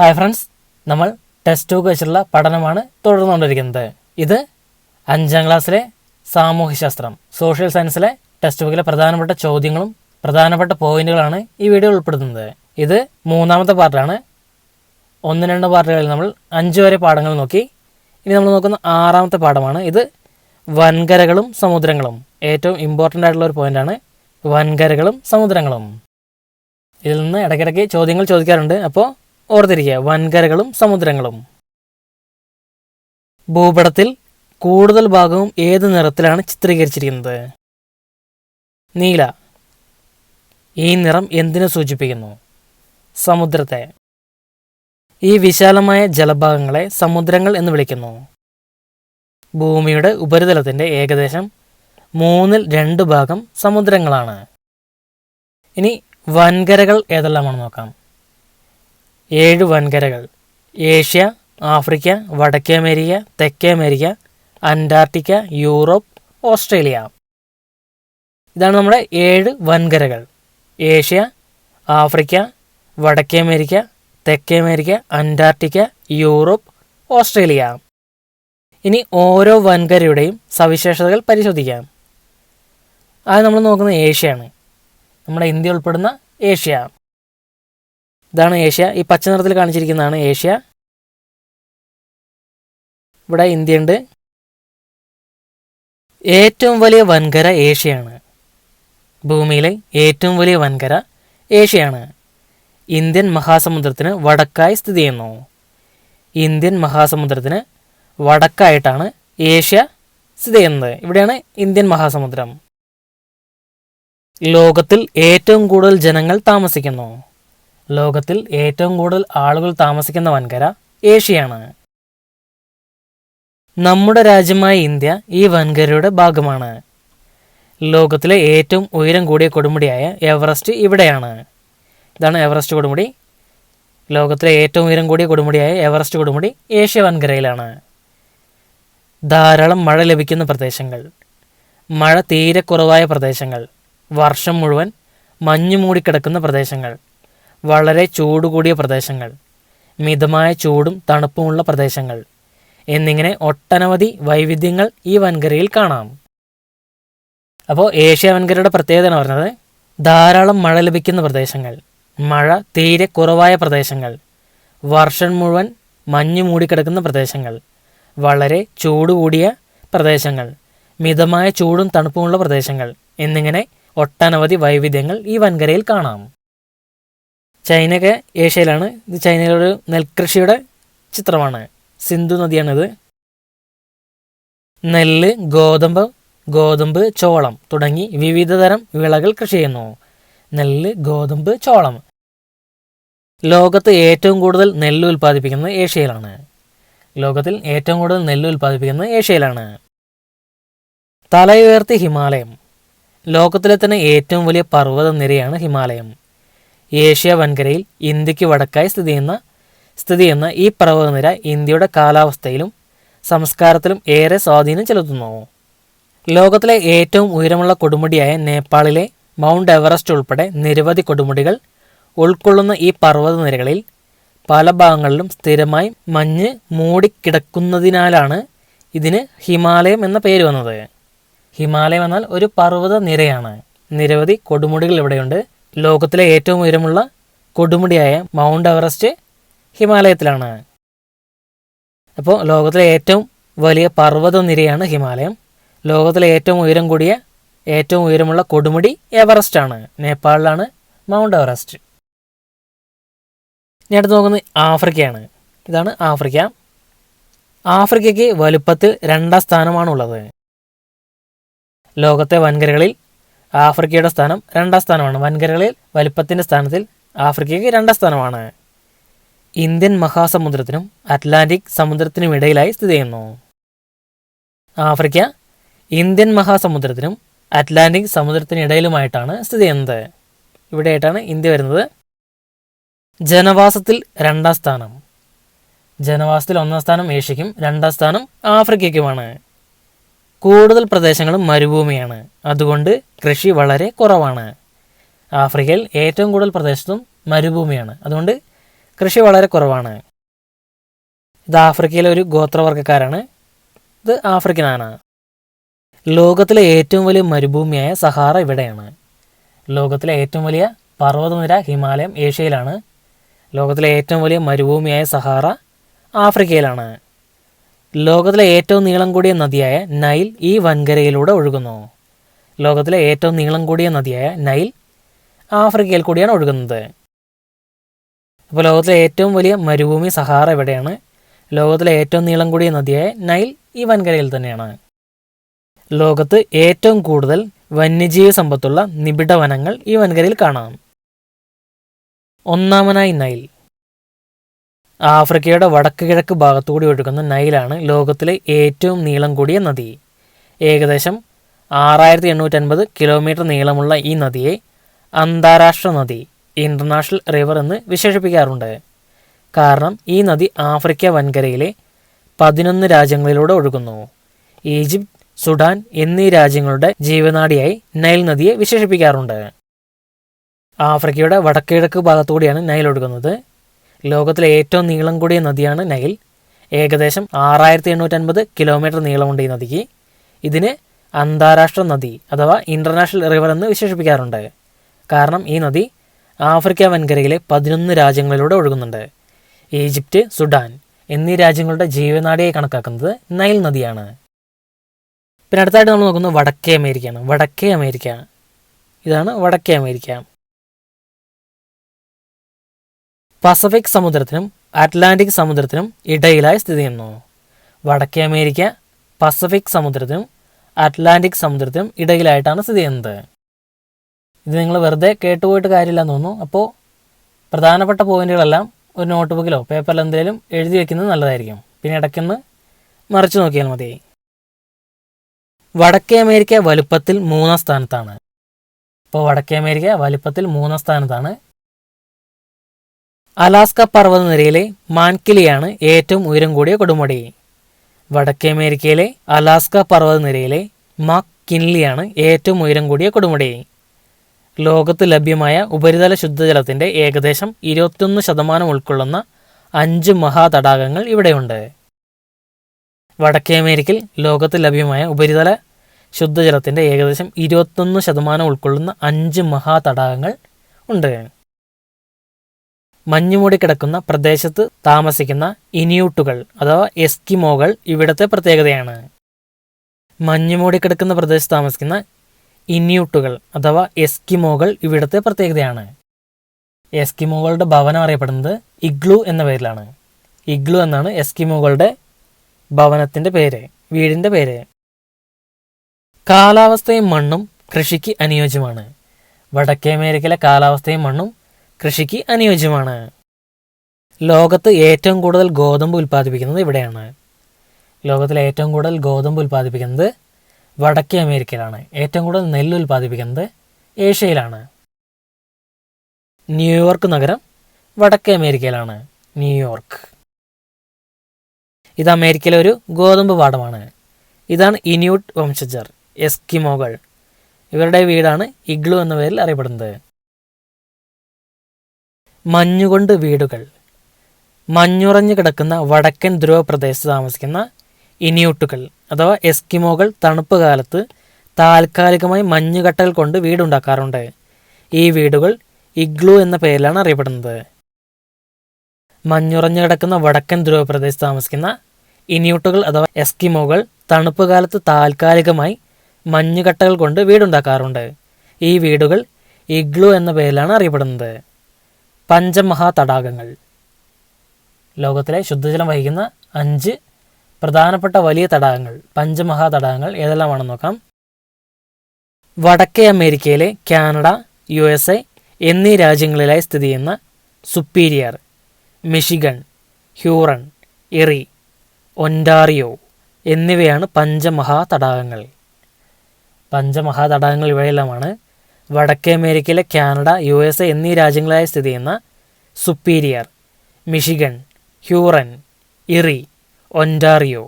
Hi friends, നമ്മൾ text book വെച്ചുള്ള പഠനമാണ് തുടർന്നുകൊണ്ടിരിക്കുന്നത്. ഇത് 5ാം ക്ലാസ്സിലെ സാമൂഹ്യശാസ്ത്രം സോഷ്യൽ സയൻസിലെ ടെക്സ്റ്റ് ബുക്കിലെ പ്രധാനപ്പെട്ട ചോദ്യങ്ങളും പ്രധാനപ്പെട്ട പോയിന്റുകളാണ് ഈ വീഡിയോ ഉൾപ്പെടുത്തുന്നത്. ഇത് 3ാമത്തെ പാർട്ടാണ്. 1-2 പാർട്ടുകളിൽ നമ്മൾ 5 വരെ പാഠങ്ങൾ നോക്കി. ഇനി നമ്മൾ നോക്കുന്ന 6ാമത്തെ പാഠമാണ്. ഇത് വൻകരകളും സമുദ്രങ്ങളും. ഏറ്റവും ഇമ്പോർട്ടൻ്റ് ആയിട്ടുള്ള ഒരു പോയിന്റാണ് വൻകരകളും സമുദ്രങ്ങളും. ഇതിൽ നിന്ന് ഇടയ്ക്കിടയ്ക്ക് ചോദ്യങ്ങൾ ചോദിക്കാറുണ്ട്, അപ്പോൾ ഓർത്തിരിക്കുക, വൻകരകളും സമുദ്രങ്ങളും. ഭൂപടത്തിൽ കൂടുതൽ ഭാഗവും ഏത് നിറത്തിലാണ് ചിത്രീകരിച്ചിരിക്കുന്നത്? നീല. ഈ നിറം എന്തിനു സൂചിപ്പിക്കുന്നു? സമുദ്രത്തെ. ഈ വിശാലമായ ജലഭാഗങ്ങളെ സമുദ്രങ്ങൾ എന്ന് വിളിക്കുന്നു. ഭൂമിയുടെ ഉപരിതലത്തിൻ്റെ ഏകദേശം 2/3 ഭാഗം സമുദ്രങ്ങളാണ്. ഇനി വൻകരകൾ ഏതെല്ലാമാണെന്ന് നോക്കാം. 7 വൻകരകൾ: ഏഷ്യ, ആഫ്രിക്ക, വടക്കേ അമേരിക്ക, തെക്കേ അമേരിക്ക, അന്റാർട്ടിക്ക, യൂറോപ്പ്, ഓസ്ട്രേലിയ. ഇതാണ് നമ്മുടെ 7 വൻകരകൾ. ഏഷ്യ, ആഫ്രിക്ക, വടക്കേ അമേരിക്ക, തെക്കേ അമേരിക്ക, അന്റാർട്ടിക്ക, യൂറോപ്പ്, ഓസ്ട്രേലിയ. ഇനി ഓരോ വൻകരയുടെയും സവിശേഷതകൾ പരിശോധിക്കാം. അത് നമ്മൾ നോക്കുന്നത് ഏഷ്യയാണ്. നമ്മുടെ ഇന്ത്യ ഉൾപ്പെടുന്ന ഏഷ്യ. ഇതാണ് ഏഷ്യ. ഈ പച്ച നിറത്തിൽ കാണിച്ചിരിക്കുന്നതാണ് ഏഷ്യ. ഇവിടെ ഇന്ത്യയുണ്ട്. ഏറ്റവും വലിയ വൻകര ഏഷ്യയാണ്. ഭൂമിയിലെ ഏറ്റവും വലിയ വൻകര ഏഷ്യയാണ്. ഇന്ത്യൻ മഹാസമുദ്രത്തിന് വടക്കായി സ്ഥിതി ചെയ്യുന്നു. ഇന്ത്യൻ മഹാസമുദ്രത്തിന് വടക്കായിട്ടാണ് ഏഷ്യ സ്ഥിതി ചെയ്യുന്നത്. ഇവിടെയാണ് ഇന്ത്യൻ മഹാസമുദ്രം. ലോകത്തിൽ ഏറ്റവും കൂടുതൽ ജനങ്ങൾ താമസിക്കുന്നു. ലോകത്തിൽ ഏറ്റവും കൂടുതൽ ആളുകൾ താമസിക്കുന്ന വൻകര ഏഷ്യയാണ്. നമ്മുടെ രാജ്യമായ ഇന്ത്യ ഈ വൻകരയുടെ ഭാഗമാണ്. ലോകത്തിലെ ഏറ്റവും ഉയരം കൂടിയ കൊടുമുടിയായ എവറസ്റ്റ് ഇവിടെയാണ്. ഇതാണ് എവറസ്റ്റ് കൊടുമുടി. ലോകത്തിലെ ഏറ്റവും ഉയരം കൂടിയ കൊടുമുടിയായ എവറസ്റ്റ് കൊടുമുടി ഏഷ്യ വൻകരയിലാണ്. ധാരാളം മഴ ലഭിക്കുന്ന പ്രദേശങ്ങൾ: മഴ തീരെ കുറവായ പ്രദേശങ്ങൾ, വർഷം മുഴുവൻ മഞ്ഞു മൂടിക്കിടക്കുന്ന പ്രദേശങ്ങൾ, വളരെ ചൂട് കൂടിയ പ്രദേശങ്ങൾ, മിതമായ ചൂടും തണുപ്പുമുള്ള പ്രദേശങ്ങൾ എന്നിങ്ങനെ ഒട്ടനവധി വൈവിധ്യങ്ങൾ ഈ വൻകരയിൽ കാണാം. അപ്പോൾ ഏഷ്യ വൻകരയുടെ പ്രത്യേകത എന്ന് പറഞ്ഞത് ധാരാളം മഴ ലഭിക്കുന്ന പ്രദേശങ്ങൾ, മഴ തീരെ കുറവായ പ്രദേശങ്ങൾ, വർഷം മുഴുവൻ മഞ്ഞു മൂടിക്കിടക്കുന്ന പ്രദേശങ്ങൾ, വളരെ ചൂട് കൂടിയ പ്രദേശങ്ങൾ, മിതമായ ചൂടും തണുപ്പുമുള്ള പ്രദേശങ്ങൾ എന്നിങ്ങനെ ഒട്ടനവധി വൈവിധ്യങ്ങൾ ഈ വൻകരയിൽ കാണാം. ചൈനയൊക്കെ ഏഷ്യയിലാണ്. ഇത് ചൈനയിലെ ഒരു നെൽകൃഷിയുടെ ചിത്രമാണ്. സിന്ധു നദിയാണിത്. നെല്ല്, ഗോതമ്പ്, ചോളം തുടങ്ങി വിവിധതരം വിളകൾ കൃഷി ചെയ്യുന്നു. നെല്ല്, ഗോതമ്പ്, ചോളം. ലോകത്ത് ഏറ്റവും കൂടുതൽ നെല്ല് ഉൽപ്പാദിപ്പിക്കുന്നത് ഏഷ്യയിലാണ്. ലോകത്തിൽ ഏറ്റവും കൂടുതൽ നെല്ല് ഉൽപ്പാദിപ്പിക്കുന്നത് ഏഷ്യയിലാണ്. തലയുയർത്തി ഹിമാലയം. ലോകത്തിലെ തന്നെ ഏറ്റവും വലിയ പർവ്വത നിരയാണ് ഹിമാലയം. ഏഷ്യ വൻകരയിൽ ഇന്ത്യക്ക് വടക്കായി സ്ഥിതി ചെയ്യുന്ന ഈ പർവ്വതനിര ഇന്ത്യയുടെ കാലാവസ്ഥയിലും സംസ്കാരത്തിലും ഏറെ സ്വാധീനം ചെലുത്തുന്നു. ലോകത്തിലെ ഏറ്റവും ഉയരമുള്ള കൊടുമുടിയായ നേപ്പാളിലെ മൗണ്ട് എവറസ്റ്റ് ഉൾപ്പെടെ നിരവധി കൊടുമുടികൾ ഉൾക്കൊള്ളുന്ന ഈ പർവ്വതനിരകളിൽ പല ഭാഗങ്ങളിലും സ്ഥിരമായി മഞ്ഞ് മൂടിക്കിടക്കുന്നതിനാലാണ് ഇതിന് ഹിമാലയം എന്ന പേര് വന്നത്. ഹിമാലയം എന്നാൽ ഒരു പർവ്വത നിരയാണ്. നിരവധി കൊടുമുടികൾ ഇവിടെയുണ്ട്. ലോകത്തിലെ ഏറ്റവും ഉയരമുള്ള കൊടുമുടിയായ മൗണ്ട് എവറസ്റ്റ് ഹിമാലയത്തിലാണ്. അപ്പോൾ ലോകത്തിലെ ഏറ്റവും വലിയ പർവ്വത നിരയാണ് ഹിമാലയം. ലോകത്തിലെ ഏറ്റവും ഉയരം കൂടിയ ഏറ്റവും ഉയരമുള്ള കൊടുമുടി എവറസ്റ്റ് ആണ്. നേപ്പാളിലാണ് മൗണ്ട് എവറസ്റ്റ്. ഇനി അടുത്ത് നോക്കുന്നത് ആഫ്രിക്കയാണ്. ഇതാണ് ആഫ്രിക്ക. ആഫ്രിക്കയ്ക്ക് വലുപ്പത്തിൽ 2ാം സ്ഥാനമാണുള്ളത്. ലോകത്തെ വൻകരകളിൽ ആഫ്രിക്കയുടെ സ്ഥാനം 2ാം സ്ഥാനമാണ്. വൻകരകളിൽ വലുപ്പത്തിൻ്റെ സ്ഥാനത്തിൽ ആഫ്രിക്കയ്ക്ക് 2ാം സ്ഥാനമാണ്. ഇന്ത്യൻ മഹാസമുദ്രത്തിനും അറ്റ്ലാന്റിക് സമുദ്രത്തിനും ഇടയിലായി സ്ഥിതി ചെയ്യുന്നു. ആഫ്രിക്ക ഇന്ത്യൻ മഹാസമുദ്രത്തിനും അറ്റ്ലാന്റിക് സമുദ്രത്തിനിടയിലുമായിട്ടാണ് സ്ഥിതി ചെയ്യുന്നത്. ഇവിടെയായിട്ടാണ് ഇന്ത്യ വരുന്നത്. ജനവാസത്തിൽ 2ാം സ്ഥാനം. ജനവാസത്തിൽ 1ാം സ്ഥാനം ഏഷ്യയ്ക്കും 2ാം സ്ഥാനം ആഫ്രിക്കയ്ക്കുമാണ്. കൂടുതൽ പ്രദേശങ്ങളും മരുഭൂമിയാണ്. അതുകൊണ്ട് കൃഷി വളരെ കുറവാണ്. ആഫ്രിക്കയിൽ ഏറ്റവും കൂടുതൽ പ്രദേശത്തും മരുഭൂമിയാണ്. അതുകൊണ്ട് കൃഷി വളരെ കുറവാണ്. ഇത് ആഫ്രിക്കയിലെ ഒരു ഗോത്രവർഗ്ഗക്കാരാണ്. ഇത് ആഫ്രിക്കനാണ്. ലോകത്തിലെ ഏറ്റവും വലിയ മരുഭൂമിയായ സഹാറ ഇവിടെയാണ്. ലോകത്തിലെ ഏറ്റവും വലിയ പർവ്വതനിര ഹിമാലയം ഏഷ്യയിലാണ്. ലോകത്തിലെ ഏറ്റവും വലിയ മരുഭൂമിയായ സഹാറ ആഫ്രിക്കയിലാണ്. ലോകത്തിലെ ഏറ്റവും നീളം കൂടിയ നദിയായ നൈൽ ഈ വൻകരയിലൂടെ ഒഴുകുന്നു. ലോകത്തിലെ ഏറ്റവും നീളം കൂടിയ നദിയായ നൈൽ ആഫ്രിക്കയിൽ കൂടിയാണ് ഒഴുകുന്നത്. അപ്പോൾ ലോകത്തിലെ ഏറ്റവും വലിയ മരുഭൂമി സഹാറ എവിടെയാണ്? ലോകത്തിലെ ഏറ്റവും നീളം കൂടിയ നദിയായ നൈൽ ഈ വൻകരയിൽ തന്നെയാണ്. ലോകത്ത് ഏറ്റവും കൂടുതൽ വന്യജീവി സമ്പത്തുള്ള നിബിഡ വനങ്ങൾ ഈ വൻകരയിൽ കാണാം. ഒന്നാമനായി നൈൽ. ആഫ്രിക്കയുടെ വടക്ക് കിഴക്ക് ഭാഗത്തുകൂടി ഒഴുകുന്ന നൈലാണ് ലോകത്തിലെ ഏറ്റവും നീളം കൂടിയ നദി. ഏകദേശം 6850 കിലോമീറ്റർ നീളമുള്ള ഈ നദിയെ അന്താരാഷ്ട്ര നദി, ഇൻ്റർനാഷണൽ റിവർ എന്ന് വിശേഷിപ്പിക്കാറുണ്ട്. കാരണം ഈ നദി ആഫ്രിക്ക വൻകരയിലെ 11 രാജ്യങ്ങളിലൂടെ ഒഴുകുന്നു. ഈജിപ്ത്, സുഡാൻ എന്നീ രാജ്യങ്ങളുടെ ജീവനാഡിയായി നൈൽ നദിയെ വിശേഷിപ്പിക്കാറുണ്ട്. ആഫ്രിക്കയുടെ വടക്കിഴക്ക് ഭാഗത്തുകൂടിയാണ് നൈൽ ഒഴുകുന്നത്. ലോകത്തിലെ ഏറ്റവും നീളം കൂടിയ നദിയാണ് നൈൽ. ഏകദേശം 6850 കിലോമീറ്റർ നീളമുണ്ട് ഈ നദിക്ക്. ഇതിന് അന്താരാഷ്ട്ര നദി അഥവാ ഇൻ്റർനാഷണൽ റിവർ എന്ന് വിശേഷിപ്പിക്കാറുണ്ട്. കാരണം ഈ നദി ആഫ്രിക്ക വൻകരയിലെ 11 രാജ്യങ്ങളിലൂടെ ഒഴുകുന്നുണ്ട്. ഈജിപ്റ്റ്, സുഡാൻ എന്നീ രാജ്യങ്ങളുടെ ജീവനാഡിയായി കണക്കാക്കുന്നത് നൈൽ നദിയാണ്. പിന്നെ അടുത്തായിട്ട് നമ്മൾ നോക്കുന്നത് വടക്കേ അമേരിക്കയാണ്. വടക്കേ അമേരിക്ക, ഇതാണ് വടക്കേ അമേരിക്ക. പസഫിക് സമുദ്രത്തിനും അറ്റ്ലാന്റിക് സമുദ്രത്തിനും ഇടയിലായി സ്ഥിതി ചെയ്യുന്നു. വടക്കേ അമേരിക്ക പസഫിക് സമുദ്രത്തിനും അറ്റ്ലാന്റിക് സമുദ്രത്തിനും ഇടയിലായിട്ടാണ് സ്ഥിതി ചെയ്യുന്നത്. ഇത് നിങ്ങൾ വെറുതെ കേട്ടുപോയിട്ട് കാര്യമില്ലെന്ന് തോന്നുന്നു. അപ്പോൾ പ്രധാനപ്പെട്ട പോയിന്റുകളെല്ലാം ഒരു നോട്ട് ബുക്കിലോ പേപ്പറിലോ എന്തെങ്കിലും എഴുതി വയ്ക്കുന്നത് നല്ലതായിരിക്കും. പിന്നെ ഇടയ്ക്കൊന്ന് മറിച്ച് നോക്കിയാൽ മതി. വടക്കേ അമേരിക്ക വലുപ്പത്തിൽ 3-ാം സ്ഥാനത്താണ്. ഇപ്പോൾ വടക്കേ അമേരിക്ക വലുപ്പത്തിൽ 3-ാം സ്ഥാനത്താണ്. അലാസ്ക പർവ്വതനിരയിലെ മാൻകിലിയാണ് ഏറ്റവും ഉയരം കൂടിയ കൊടുമുടി. വടക്കേ അമേരിക്കയിലെ അലാസ്ക പർവ്വതനിരയിലെ മാക്കിൻലിയാണ് ഏറ്റവും ഉയരം കൂടിയ കൊടുമുടി. ലോകത്ത് ലഭ്യമായ ഉപരിതല ശുദ്ധജലത്തിൻ്റെ ഏകദേശം 21% ഉൾക്കൊള്ളുന്ന 5 മഹാതടാകങ്ങൾ ഇവിടെയുണ്ട്. വടക്കേ അമേരിക്കയിൽ ലോകത്ത് ലഭ്യമായ ഉപരിതല ശുദ്ധജലത്തിൻ്റെ ഏകദേശം 21% ഉൾക്കൊള്ളുന്ന 5 മഹാതടാകങ്ങൾ ഉണ്ട്. മഞ്ഞുമൂടി കിടക്കുന്ന പ്രദേശത്ത് താമസിക്കുന്ന ഇനിയൂട്ടുകൾ അഥവാ എസ്കിമോകൾ ഇവിടുത്തെ പ്രത്യേകതയാണ്. മഞ്ഞുമൂടി കിടക്കുന്ന പ്രദേശത്ത് താമസിക്കുന്ന ഇനിയൂട്ടുകൾ അഥവാ എസ്കിമോകൾ ഇവിടുത്തെ പ്രത്യേകതയാണ്. എസ്കിമോകളുടെ ഭവനം അറിയപ്പെടുന്നത് ഇഗ്ലു എന്ന പേരിലാണ്. ഇഗ്ലു എന്നാണ് എസ്കിമോകളുടെ ഭവനത്തിൻ്റെ പേര്, വീടിൻ്റെ പേര്. കാലാവസ്ഥയും മണ്ണും കൃഷിക്ക് അനുയോജ്യമാണ്. വടക്കേ അമേരിക്കയിലെ കാലാവസ്ഥയും മണ്ണും കൃഷിക്ക് അനുയോജ്യമാണ്. ലോകത്ത് ഏറ്റവും കൂടുതൽ ഗോതമ്പ് ഉൽപ്പാദിപ്പിക്കുന്നത് ഇവിടെയാണ്. ലോകത്തിലെ ഏറ്റവും കൂടുതൽ ഗോതമ്പ് ഉൽപ്പാദിപ്പിക്കുന്നത് വടക്കേ അമേരിക്കയിലാണ്. ഏറ്റവും കൂടുതൽ നെല്ല് ഉൽപ്പാദിപ്പിക്കുന്നത് ഏഷ്യയിലാണ്. ന്യൂയോർക്ക് നഗരം വടക്കേ അമേരിക്കയിലാണ്. ന്യൂയോർക്ക്. ഇത് അമേരിക്കയിലെ ഒരു ഗോതമ്പ് പാടമാണ്. ഇതാണ് ഇനിയൂട്ട് വംശജർ, എസ്കിമോകൾ. ഇവരുടെ വീടാണ് ഇഗ്ലു എന്ന പേരിൽ അറിയപ്പെടുന്നത്. മഞ്ഞുകൊണ്ട് വീടുകൾ. മഞ്ഞുറഞ്ഞു കിടക്കുന്ന വടക്കൻ ധ്രുവ പ്രദേശത്ത് താമസിക്കുന്ന ഇനിയൂട്ടുകൾ അഥവാ എസ്കിമോകൾ തണുപ്പ് കാലത്ത് താൽക്കാലികമായി മഞ്ഞുകട്ടകൾ കൊണ്ട് വീടുണ്ടാക്കാറുണ്ട്. ഈ വീടുകൾ ഇഗ്ലു എന്ന പേരിലാണ് അറിയപ്പെടുന്നത്. മഞ്ഞുറഞ്ഞു കിടക്കുന്ന വടക്കൻ ധ്രുവ പ്രദേശത്ത് താമസിക്കുന്ന ഇനിയൂട്ടുകൾ അഥവാ എസ്കിമോകൾ തണുപ്പ് കാലത്ത് താൽക്കാലികമായി മഞ്ഞുകട്ടകൾ കൊണ്ട് വീടുണ്ടാക്കാറുണ്ട്. ഈ വീടുകൾ ഇഗ്ലു എന്ന പേരിലാണ് അറിയപ്പെടുന്നത്. പഞ്ചമഹാതടാകങ്ങൾ. ലോകത്തിലെ ശുദ്ധജലം വഹിക്കുന്ന 5 പ്രധാനപ്പെട്ട വലിയ തടാകങ്ങൾ, പഞ്ചമഹാതടാകങ്ങൾ ഏതെല്ലാമാണെന്ന് നോക്കാം. വടക്കേ അമേരിക്കയിലെ കാനഡ, USA എന്നീ രാജ്യങ്ങളിലായി സ്ഥിതി ചെയ്യുന്ന സുപ്പീരിയർ, മിഷിഗൺ, ഹ്യൂറൺ, എറി, ഒൻറ്റാറിയോ എന്നിവയാണ് പഞ്ചമഹാതടാകങ്ങൾ. പഞ്ചമഹാതടാകങ്ങൾ ഇവയെല്ലാമാണ്. വടക്കേ അമേരിക്കയിലെ കാനഡ, USA എന്നീ രാജ്യങ്ങളിലായി സ്ഥിതി ചെയ്യുന്ന superior, Michigan, Huron, Erie, Ontario.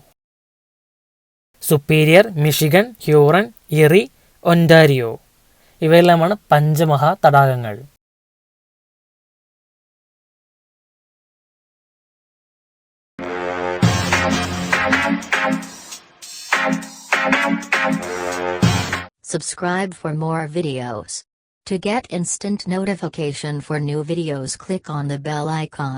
Superior, Michigan, Huron, Erie, Ontario ഇവയെല്ലാമാണ് പഞ്ചമഹാതടാകങ്ങൾ. Subscribe for more videos. To get instant notification for new videos, click on the bell icon.